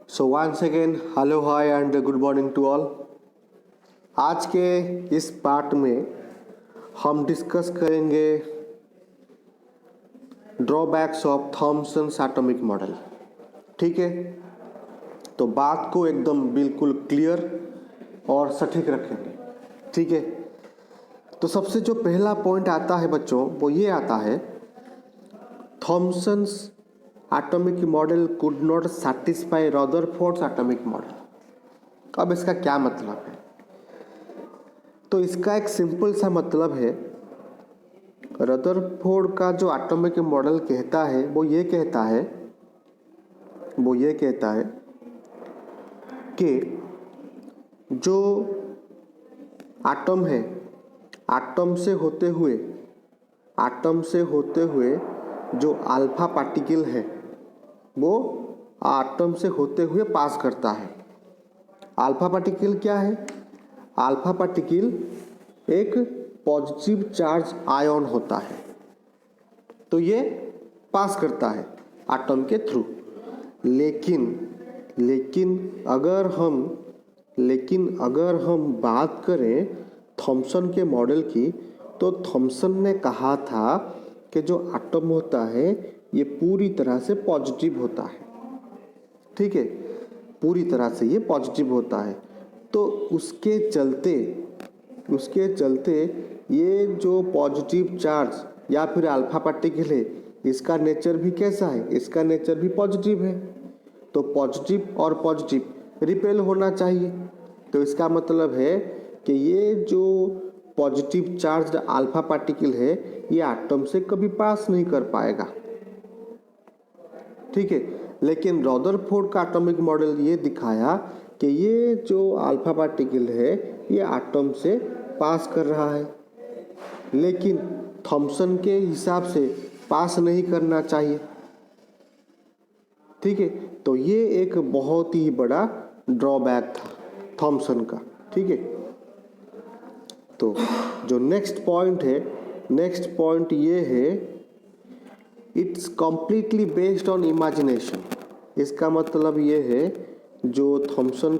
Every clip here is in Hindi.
So once again hello hi and good morning to all. आज के इस पार्ट में हम डिस्कस करेंगे drawbacks of Thomson's atomic model. ठीक है, तो बात को एकदम बिल्कुल क्लियर और सटीक रखेंगे। ठीक है, तो सबसे जो पहला पॉइंट आता है बच्चों वो ये आता है, Thomson's atomic model could not satisfy Rutherford's atomic model. अब इसका क्या मतलब है? तो इसका एक सिंपल सा मतलब है, रदरफोर्ड का जो एटॉमिक मॉडल कहता है वो ये कहता है कि जो एटम है, एटम से होते हुए जो अल्फा पार्टिकल है वो एटम से होते हुए पास करता है। अल्फा पार्टिकल क्या है? अल्फा पार्टिकल एक पॉजिटिव चार्ज आयन होता है, तो ये पास करता है एटम के थ्रू। लेकिन अगर हम बात करें थॉमसन के मॉडल की, तो थॉमसन ने कहा था कि जो एटम होता है ये पूरी तरह से पॉजिटिव होता है। ठीक है, पूरी तरह से ये पॉजिटिव होता है। तो उसके चलते ये जो पॉजिटिव चार्ज या फिर अल्फा पार्टिकल है, इसका नेचर भी कैसा है? इसका नेचर भी पॉजिटिव है। तो पॉजिटिव और पॉजिटिव रिपेल होना चाहिए। तो इसका मतलब है कि ये जो पॉजिटिव चार्ज अल्फा पार्टिकल है ये एटम से कभी पास नहीं कर पाएगा। ठीक है, लेकिन रदरफोर्ड का एटॉमिक मॉडल ये दिखाया कि ये जो अल्फा पार्टिकल है ये एटम से पास कर रहा है, लेकिन थॉमसन के हिसाब से पास नहीं करना चाहिए। ठीक है, तो ये एक बहुत ही बड़ा ड्रॉबैक था थॉमसन का। ठीक है, तो जो नेक्स्ट पॉइंट ये है, it's completely based on imagination. इसका मतलब ये है, जो थॉमसन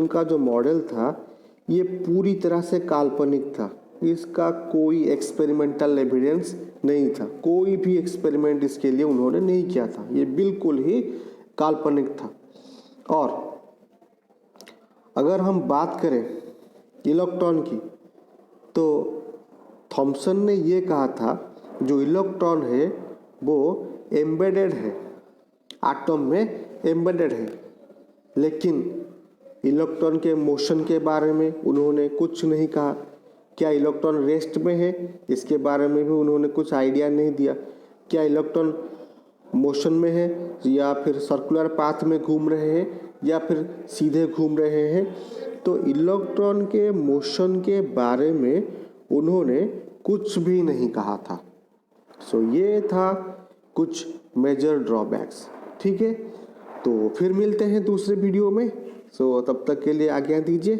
का जो मॉडल था ये पूरी तरह से काल्पनिक था। इसका कोई एक्सपेरिमेंटल एविडेंस नहीं था, कोई भी एक्सपेरिमेंट इसके लिए उन्होंने नहीं किया था। ये बिल्कुल ही काल्पनिक था। और अगर हम बात करें इलेक्ट्रॉन की, तो थॉमसन ने ये कहा था जो इलेक्ट्रॉन है वो एम्बेडेड है, एटम में एम्बेडेड है। लेकिन इलेक्ट्रॉन के मोशन के बारे में उन्होंने कुछ नहीं कहा। क्या इलेक्ट्रॉन रेस्ट में है, इसके बारे में भी उन्होंने कुछ आइडिया नहीं दिया। क्या इलेक्ट्रॉन मोशन में है या फिर सर्कुलर पाथ में घूम रहे हैं या फिर सीधे घूम रहे हैं? तो इलेक्ट्रॉन के मोशन के बारे में उन्होंने कुछ भी नहीं कहा था। सो ये था कुछ मेजर ड्रॉबैक्स। ठीक है, तो फिर मिलते हैं दूसरे वीडियो में। सो तब तक के लिए आज्ञा दीजिए।